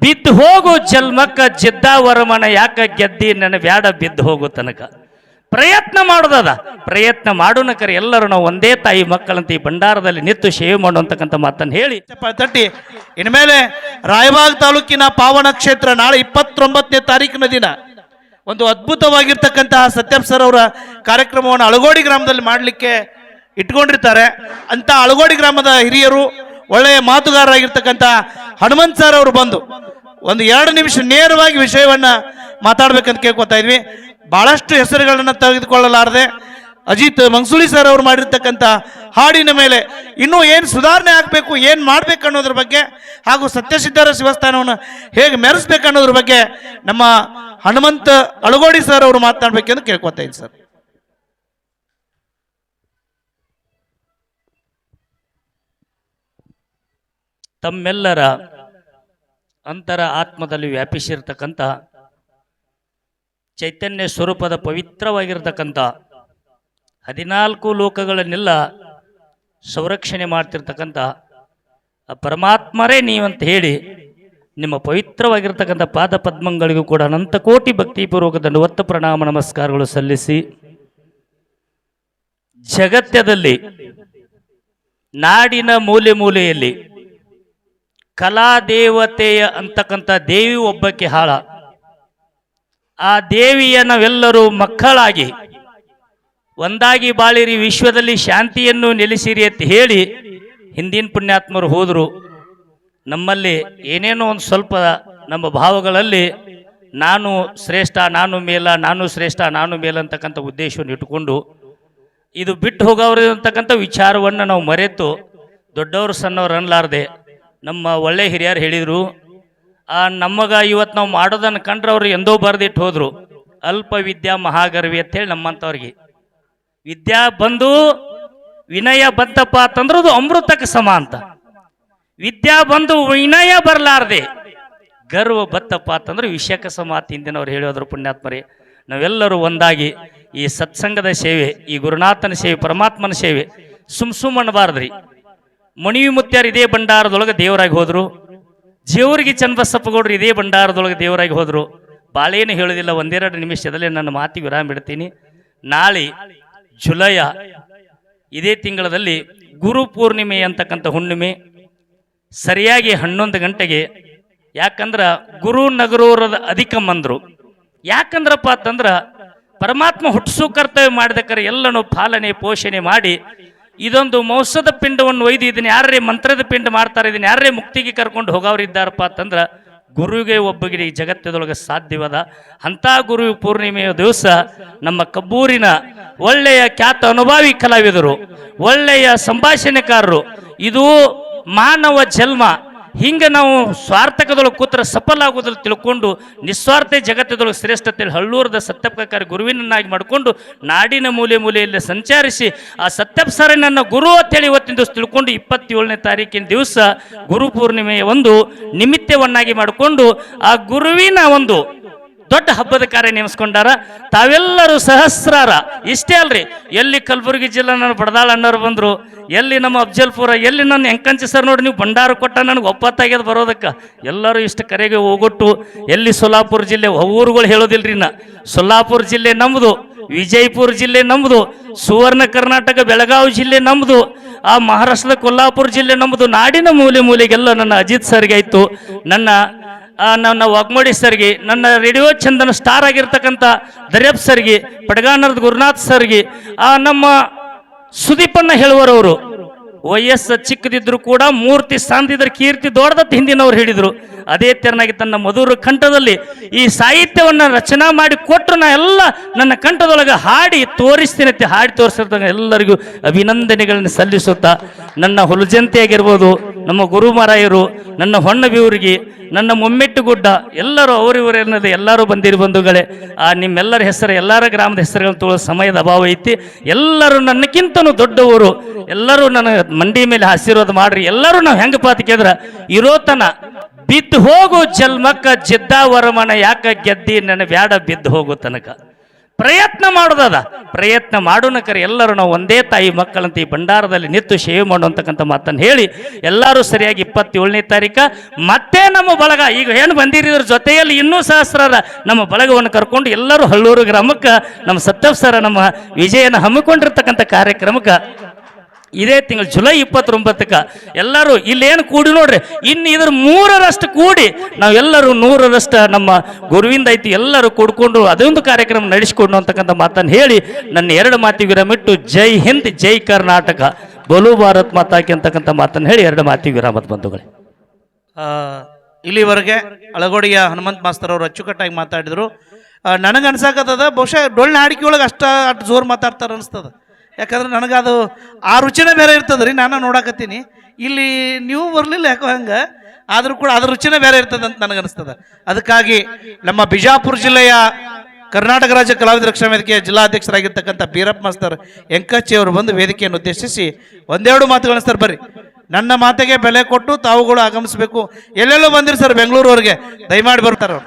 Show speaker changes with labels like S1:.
S1: ಬಿದ್ದು ಹೋಗು ಜನ್ಮಕ್ಕ ಜಿದ್ದಾವರಮನ ಯಾಕ ಗೆದ್ದಿ ನನ್ನ ಬ್ಯಾಡ ಬಿದ್ದು ಹೋಗು ತನಕ ಪ್ರಯತ್ನ ಮಾಡೋದದ ಪ್ರಯತ್ನ ಮಾಡೋಣ ಕರೆ ಎಲ್ಲರೂ ನಾವು ಒಂದೇ ತಾಯಿ ಮಕ್ಕಳಂತ ಈ ಭಂಡಾರದಲ್ಲಿ ನಿಂತು ಸೇವೆ ಮಾಡುವಂತಕ್ಕಂಥ ಮಾತನ್ನು ಹೇಳಿ
S2: ತಟ್ಟಿ ಇನ್ಮೇಲೆ ರಾಯಬಾಗ್ ತಾಲೂಕಿನ ಪಾವನ ಕ್ಷೇತ್ರ ನಾಳೆ 29ನೇ ತಾರೀಕಿನ ದಿನ ಒಂದು ಅದ್ಭುತವಾಗಿರ್ತಕ್ಕಂತಹ ಸತ್ಯಪ್ ಸರ್ ಅವರ ಕಾರ್ಯಕ್ರಮವನ್ನು ಅಳಗೋಡಿ ಗ್ರಾಮದಲ್ಲಿ ಮಾಡಲಿಕ್ಕೆ ಇಟ್ಕೊಂಡಿರ್ತಾರೆ ಅಂತ ಅಳಗೋಡಿ ಗ್ರಾಮದ ಹಿರಿಯರು ಒಳ್ಳೆಯ ಮಾತುಗಾರರಾಗಿರ್ತಕ್ಕಂಥ ಹನುಮಂತ್ ಸರ್ ಅವರು ಬಂದು ಒಂದು 2 ನಿಮಿಷ ನೇರವಾಗಿ ವಿಷಯವನ್ನ ಮಾತಾಡ್ಬೇಕಂತ ಕೇಳ್ಕೊತಾ ಇದ್ವಿ. ಬಹಳಷ್ಟು ಹೆಸರುಗಳನ್ನ ತೆಗೆದುಕೊಳ್ಳಲಾರದೆ ಅಜಿತ್ ಮಂಗ್ಸುಳಿ ಸರ್ ಅವರು ಮಾಡಿರ್ತಕ್ಕಂಥ ಹಾಡಿನ ಮೇಲೆ ಇನ್ನೂ ಏನು ಸುಧಾರಣೆ ಆಗಬೇಕು, ಏನು ಮಾಡ್ಬೇಕು ಅನ್ನೋದ್ರ ಬಗ್ಗೆ ಹಾಗೂ ಸತ್ಯಸಿದ್ಧರ ಶಿವಸ್ಥಾನವನ್ನು ಹೇಗೆ ಮೆರೆಸ್ಬೇಕು ಅನ್ನೋದ್ರ ಬಗ್ಗೆ ನಮ್ಮ ಹನುಮಂತ ಅಳಗೋಡಿ ಸರ್ ಅವರು ಮಾತನಾಡಬೇಕೆಂದು ಕೇಳ್ಕೊತಾ ಇದ್ದೀನಿ ಸರ್.
S1: ತಮ್ಮೆಲ್ಲರ ಅಂತರ ಆತ್ಮದಲ್ಲಿ ವ್ಯಾಪಿಸಿರ್ತಕ್ಕಂಥ ಚೈತನ್ಯ ಸ್ವರೂಪದ ಪವಿತ್ರವಾಗಿರ್ತಕ್ಕಂಥ 14 ಲೋಕಗಳನ್ನೆಲ್ಲ ಸಂರಕ್ಷಣೆ ಮಾಡ್ತಿರ್ತಕ್ಕಂಥ ಪರಮಾತ್ಮರೇ ನೀವಂತ ಹೇಳಿ ನಿಮ್ಮ ಪವಿತ್ರವಾಗಿರ್ತಕ್ಕಂಥ ಪಾದ ಪದ್ಮಗಳಿಗೂ ಕೂಡ ಅನಂತ ಕೋಟಿ ಭಕ್ತಿಪೂರ್ವಕ ದಂಡವತ್ತ ಪ್ರಣಾಮ ನಮಸ್ಕಾರಗಳು ಸಲ್ಲಿಸಿ, ಜಗತ್ತದಲ್ಲಿ ನಾಡಿನ ಮೂಲೆ ಮೂಲೆಯಲ್ಲಿ ಕಲಾದೇವತೆಯ ಅಂತಕ್ಕಂಥ ದೇವಿ ಒಬ್ಬಕ್ಕೆ ಹಾಳ. ಆ ದೇವಿಯ ನಾವೆಲ್ಲರೂ ಮಕ್ಕಳಾಗಿ ಒಂದಾಗಿ ಬಾಳಿರಿ, ವಿಶ್ವದಲ್ಲಿ ಶಾಂತಿಯನ್ನು ನೆಲೆಸಿರಿ ಅಂತ ಹೇಳಿ ಹಿಂದಿನ ಪುಣ್ಯಾತ್ಮರು ಹೋದರು. ನಮ್ಮಲ್ಲಿ ಏನೇನೋ ಒಂದು ಸ್ವಲ್ಪ ನಮ್ಮ ಭಾವಗಳಲ್ಲಿ ನಾನು ಶ್ರೇಷ್ಠ, ನಾನು ಮೇಲ, ನಾನು ಶ್ರೇಷ್ಠ, ನಾನು ಮೇಲ ಅಂತಕ್ಕಂಥ ಉದ್ದೇಶವನ್ನು ಇಟ್ಟುಕೊಂಡು ಇದು ಬಿಟ್ಟು ಹೋಗೋರು ಅಂತಕ್ಕಂಥ ವಿಚಾರವನ್ನು ನಾವು ಮರೆತು ದೊಡ್ಡವರು ಸಣ್ಣವ್ರು ಅನ್ನಲಾರದೆ ನಮ್ಮ ಒಳ್ಳೆ ಹಿರಿಯರು ಹೇಳಿದರು, ನಮಗ ಇವತ್ತು ನಾವು ಮಾಡೋದನ್ನು ಕಂಡ್ರೆ ಅವ್ರು ಎಂದೋ ಬರೆದಿಟ್ಟು ಹೋದರು, ಅಲ್ಪ ವಿದ್ಯಾ ಮಹಾಗರ್ವಿ ಅಂತೇಳಿ ನಮ್ಮಂಥವ್ರಿಗೆ ವಿದ್ಯಾ ಬಂದು ವಿನಯ ಬಂತಪ್ಪ ಅಂತಂದ್ರೆ ಅದು ಅಮೃತಕ್ಕೆ ಸಮ ಅಂತ. ವಿದ್ಯಾ ಬಂದು ವಿನಯ ಬರಲಾರ್ದೆ ಗರ್ವ ಬತ್ತಪ್ಪ ಅಂತಂದ್ರೆ ವಿಷಯಕ್ಕೆ ಸಮ ಅಂತ ಹಿಂದಿನವ್ರು ಹೇಳೋದ್ರು ಪುಣ್ಯಾತ್ಮರೇ. ನಾವೆಲ್ಲರೂ ಒಂದಾಗಿ ಈ ಸತ್ಸಂಗದ ಸೇವೆ, ಈ ಗುರುನಾಥನ ಸೇವೆ, ಪರಮಾತ್ಮನ ಸೇವೆ ಸುಮ್ಮನಬಾರ್ದ್ರಿ. ಮಣಿವಿ ಮುತ್ಯಾರು ಇದೇ ಭಂಡಾರದೊಳಗೆ ದೇವರಾಗಿ ಹೋದ್ರು, ಜೇವರಿಗೆ ಚನ್ನಬಸಪ್ಪಗೌಡರು ಇದೇ ಭಂಡಾರದೊಳಗೆ ದೇವರಾಗಿ ಹೋದ್ರು. ಬಾಳೇನು ಹೇಳೋದಿಲ್ಲ, 1-2 ನಿಮಿಷದಲ್ಲಿ ನನ್ನ ಮಾತಿಗೆ ವಿರಾಮ ಬಿಡ್ತೀನಿ. ನಾಳೆ ಜುಲೈ ಇದೇ ತಿಂಗಳಲ್ಲಿ ಗುರು ಪೂರ್ಣಿಮೆ ಅಂತಕ್ಕಂಥ ಹುಣ್ಣಿಮೆ ಸರಿಯಾಗಿ 11 ಗಂಟೆಗೆ. ಯಾಕಂದ್ರೆ ಗುರು ನಗರೂರದ ಅಧಿಕಮ್ಮಂದ್ರು. ಯಾಕಂದ್ರಪ್ಪ ಅಂತಂದ್ರೆ ಪರಮಾತ್ಮ ಹುಟ್ಟಿಸು ಕರ್ತವ್ಯ ಮಾಡಿದಕ್ಕರೆ ಎಲ್ಲನೂ ಪಾಲನೆ ಪೋಷಣೆ ಮಾಡಿ ಇದೊಂದು ಮೌಸದ ಪಿಂಡವನ್ನು ಒಯ್ದು ಇದನ್ನ ಯಾರೇ ಮಂತ್ರದ ಪಿಂಡ ಮಾಡ್ತಾರೆ, ಇದನ್ನ ಯಾರೇ ಮುಕ್ತಿಗೆ ಕರ್ಕೊಂಡು ಹೋಗೋರಿದ್ದಾರಪ್ಪ ಅಂತಂದ್ರೆ ಗುರುವಿಗೆ ಒಬ್ಬಗಿರಿ ಈ ಜಗತ್ತದೊಳಗೆ ಸಾಧ್ಯವದ. ಅಂಥ ಗುರು ಪೂರ್ಣಿಮೆಯ ದಿವಸ ನಮ್ಮ ಕಬ್ಬೂರಿನ ಒಳ್ಳೆಯ ಖ್ಯಾತ ಅನುಭವಿ ಕಲಾವಿದರು, ಒಳ್ಳೆಯ ಸಂಭಾಷಣೆಕಾರರು, ಇದು ಮಾನವ ಜನ್ಮ, ಹಿಂಗೆ ನಾವು ಸ್ವಾರ್ಥಕದೊಳಗೆ ಕೂತ್ರ ಸಫಲ ಆಗೋದ್ರಲ್ಲಿ ತಿಳ್ಕೊಂಡು ನಿಸ್ವಾರ್ಥ ಜಗತ್ತದೊಳಗೆ ಶ್ರೇಷ್ಠತೆ ಹಳ್ಳೂರದ ಸತ್ಯಪ್ರಕಾರ ಗುರುವಿನನ್ನಾಗಿ ಮಾಡಿಕೊಂಡು ನಾಡಿನ ಮೂಲೆ ಮೂಲೆಯಲ್ಲಿ ಸಂಚರಿಸಿ ಆ ಸತ್ಯಪ್ ಸರ್ ನನ್ನ ಗುರು ಅಂತೇಳಿ ಇವತ್ತಿನ ದಿವಸ ತಿಳ್ಕೊಂಡು 27ನೇ ತಾರೀಕಿನ ದಿವಸ ಗುರು ಪೂರ್ಣಿಮೆಯ ಒಂದು ನಿಮಿತ್ತವನ್ನಾಗಿ ಮಾಡಿಕೊಂಡು ಆ ಗುರುವಿನ ಒಂದು ದೊಡ್ಡ ಹಬ್ಬದ ಕಾರ್ಯ ನೇಮಿಸ್ಕೊಂಡಾರ. ತಾವೆಲ್ಲರೂ ಸಹಸ್ರಾರ ಇಷ್ಟೇ ಅಲ್ರಿ, ಎಲ್ಲಿ ಕಲಬುರಗಿ ಜಿಲ್ಲಾ ನನ್ನ ಬಡದಾಳ ಅಣ್ಣವ್ರು ಬಂದರು, ಎಲ್ಲಿ ನಮ್ಮ ಅಫ್ಜಲ್ಪುರ, ಎಲ್ಲಿ ನನ್ನ ಎಂಕಂಚಿ ಸರ್ ನೋಡಿ ನೀವು ಭಂಡಾರ ಕೊಟ್ಟ ನನಗೆ ಒಪ್ಪತ್ತಾಗ್ಯದ ಬರೋದಕ್ಕೆ ಎಲ್ಲರೂ ಇಷ್ಟು ಕರೆಗೆ ಹೋಗೊಟ್ಟು. ಎಲ್ಲಿ ಸೊಲ್ಲಾಪುರ ಜಿಲ್ಲೆ ಊರುಗಳು ಹೇಳೋದಿಲ್ರಿ, ಸೊಲ್ಲಾಪುರ ಜಿಲ್ಲೆ ನಮ್ಮದು, ವಿಜಯಪುರ ಜಿಲ್ಲೆ ನಮ್ಮದು, ಸುವರ್ಣ ಕರ್ನಾಟಕ ಬೆಳಗಾವಿ ಜಿಲ್ಲೆ ನಮ್ಮದು, ಆ ಮಹಾರಾಷ್ಟ್ರದ ಕೊಲ್ಲಾಪುರ ಜಿಲ್ಲೆ ನಮ್ಮದು. ನಾಡಿನ ಮೂಲೆ ಮೂಲೆಗೆಲ್ಲ ನನ್ನ ಅಜಿತ್ ಸರ್ಗೆ ಆಯಿತು, ನನ್ನ ವಾಗ್ಮೋಡಿ ಸರ್ಗೆ, ನನ್ನ ರೇಡಿಯೋ ಚಂದನ ಸ್ಟಾರ್ ಆಗಿರ್ತಕ್ಕಂಥ ದರ್ಯಪ್ ಸರ್ಗೆ, ಪಡಗಾನರದ ಗುರುನಾಥ್ ಸರ್ಗೆ, ನಮ್ಮ ಸುದೀಪಣ್ಣ ಹೇಳುವರವರು ವಯಸ್ಸು ಚಿಕ್ಕದಿದ್ರು ಕೂಡ ಮೂರ್ತಿ ಸ್ಥಾನದಿದ್ರೆ ಕೀರ್ತಿ ದೊಡ್ಡದತ್ತು ಹಿಂದಿನವ್ರು ಹೇಳಿದರು. ಅದೇ ತೆರನಾಗಿ ತನ್ನ ಮಧುರ ಕಂಠದಲ್ಲಿ ಈ ಸಾಹಿತ್ಯವನ್ನು ರಚನಾ ಮಾಡಿ ಕೊಟ್ಟರು. ನಾ ಎಲ್ಲ ನನ್ನ ಕಂಠದೊಳಗೆ ಹಾಡಿ ತೋರಿಸ್ತೀನಿ, ಹಾಡಿ ತೋರಿಸಿರ್ತಕ್ಕ ಎಲ್ಲರಿಗೂ ಅಭಿನಂದನೆಗಳನ್ನು ಸಲ್ಲಿಸುತ್ತಾ, ನನ್ನ ಹುಲಜಂತಿಯಾಗಿರ್ಬೋದು, ನಮ್ಮ ಗುರುಮರಾಯರು, ನನ್ನ ಹೊನ್ನಬಿವರಿಗೆ, ನನ್ನ ಮೊಮ್ಮೆಟ್ಟುಗುಡ್ಡ ಎಲ್ಲರೂ ಅವರಿವರೆನ್ನದೆ ಎಲ್ಲರೂ ಬಂದಿರಿ ಬಂಧುಗಳೇ. ನಿಮ್ಮೆಲ್ಲರ ಹೆಸರು, ಎಲ್ಲರ ಗ್ರಾಮದ ಹೆಸರುಗಳನ್ನು ತೋಳೋ ಸಮಯದ ಅಭಾವ ಐತಿ. ಎಲ್ಲರೂ ನನ್ನಕ್ಕಿಂತನೂ ದೊಡ್ಡವರು, ಎಲ್ಲರೂ ನನ್ನ ಮಂಡಿ ಮೇಲೆ ಆಶೀರ್ವಾದ ಮಾಡ್ರಿ. ಎಲ್ಲರೂ ನಾವು ಹೆಂಗಪ್ಪ ಅಂತ ಕೇಳಿದ್ರೆ, ಇರೋತನ ಬಿದ್ದು ಹೋಗು ಜಲ್ಮಕ್ಕ ಜಿದ್ದಾವರಮನ ಯಾಕ ಗೆದ್ದಿ ನನ್ನ ಬ್ಯಾಡ ಬಿದ್ದು ಹೋಗು ತನಕ ಪ್ರಯತ್ನ ಮಾಡೋದದ. ಪ್ರಯತ್ನ ಮಾಡೋಣ ಕರೆ ಎಲ್ಲರೂ ನಾವು ಒಂದೇ ತಾಯಿ ಮಕ್ಕಳಂತ ಈ ಭಂಡಾರದಲ್ಲಿ ನಿಂತು ಸೇವೆ ಮಾಡುವಂತಕ್ಕಂಥ ಮಾತನ್ನು ಹೇಳಿ ಎಲ್ಲರೂ ಸರಿಯಾಗಿ 27ನೇ ತಾರೀಕ ಮತ್ತೆ ನಮ್ಮ ಬಳಗ ಈಗ ಏನು ಬಂದಿರಿದ್ರ ಜೊತೆಯಲ್ಲಿ ಇನ್ನೂ ಸಹಸ್ರರ ನಮ್ಮ ಬಳಗವನ್ನು ಕರ್ಕೊಂಡು ಎಲ್ಲರೂ ಹಳ್ಳೂರು ಗ್ರಾಮಕ್ಕೆ ನಮ್ಮ ಸತ್ಯಪ್ಪ ಸರ ನಮ್ಮ ವಿಜಯನ ಹಮ್ಮಿಕೊಂಡಿರ್ತಕ್ಕಂಥ ಕಾರ್ಯಕ್ರಮಕ್ಕೆ ಇದೇ ತಿಂಗಳು ಜುಲೈ 29ಕ್ಕೆ ಎಲ್ಲರೂ ಇಲ್ಲೇನು ಕೂಡಿ ನೋಡ್ರಿ, ಇನ್ನು ಇದ್ರ 3ರಷ್ಟು ಕೂಡಿ ನಾವೆಲ್ಲರೂ 100ರಷ್ಟು ನಮ್ಮ ಗುರುವಿಂದ ಐತಿ ಎಲ್ಲರೂ ಕೂಡ್ಕೊಂಡು ಅದೊಂದು ಕಾರ್ಯಕ್ರಮ ನಡೆಸಿಕೊಂಡು ಅಂತಕ್ಕಂಥ ಮಾತನ್ನು ಹೇಳಿ ನನ್ನ 2 ಮಾತಿಗೆ ವಿರಾಮಿಟ್ಟು ಜೈ ಹಿಂದ್ ಜೈ ಕರ್ನಾಟಕ ಬೋಲು ಭಾರತ್ ಮಾತಾಕಿ ಅಂತಕ್ಕಂಥ ಮಾತನ್ನು ಹೇಳಿ 2 ಮಾತಿಗೆ ವಿರಾಮತ್ ಬಂಧುಗಳೇ.
S2: ಇಲ್ಲಿವರೆಗೆ ಅಳಗೋಡಿಯ ಹನುಮಂತ ಮಾಸ್ತರ್ ಅವರು ಅಚ್ಚುಕಟ್ಟಾಗಿ ಮಾತಾಡಿದ್ರು. ನನಗೆ ಅನ್ಸಾಕತ್ತದ ಬಹುಶಃ ಡೊಳ್ಳಿನ ಹಾಡಿಕೆ ಒಳಗೆ ಅಷ್ಟು ಜೋರು ಮಾತಾಡ್ತಾರೆ ಅನಿಸ್ತದ. ಯಾಕಂದ್ರೆ ನನಗದು ಆ ರುಚಿನೇ ಬೇರೆ ಇರ್ತದೆ ರೀ. ನಾನು ನೋಡಕತ್ತೀನಿ ಇಲ್ಲಿ ನೀವು ಬರಲಿಲ್ಲ ಯಾಕೋ ಹಂಗೆ, ಆದರೂ ಕೂಡ ಅದ್ರ ರುಚಿನೇ ಬೇರೆ ಇರ್ತದೆ ಅಂತ ನನಗನ್ನಿಸ್ತದೆ. ಅದಕ್ಕಾಗಿ ನಮ್ಮ ಬಿಜಾಪುರ ಜಿಲ್ಲೆಯ ಕರ್ನಾಟಕ ರಾಜ್ಯ ಕಲಾವಿದರ ರಕ್ಷಣಾ ವೇದಿಕೆಯ ಜಿಲ್ಲಾಧ್ಯಕ್ಷರಾಗಿರ್ತಕ್ಕಂಥ ಬೀರಪ್ಪ ಮಾಸ್ತರ್ ಎಂಕಚ್ಚಿ ಅವರು ಬಂದು ವೇದಿಕೆಯನ್ನು ಉದ್ದೇಶಿಸಿ 1-2 ಮಾತುಗಳು ಸರ್. ಬರ್ರಿ, ನನ್ನ ಮಾತಿಗೆ ಬೆಲೆ ಕೊಟ್ಟು ತಾವುಗಳು ಆಗಮಿಸಬೇಕು. ಎಲ್ಲೆಲ್ಲೋ ಬಂದಿರಿ ಸರ್, ಬೆಂಗಳೂರವರೆಗೆ ದಯಮಾಡಿ ಬರ್ತಾರೆ ಅವ್ರು.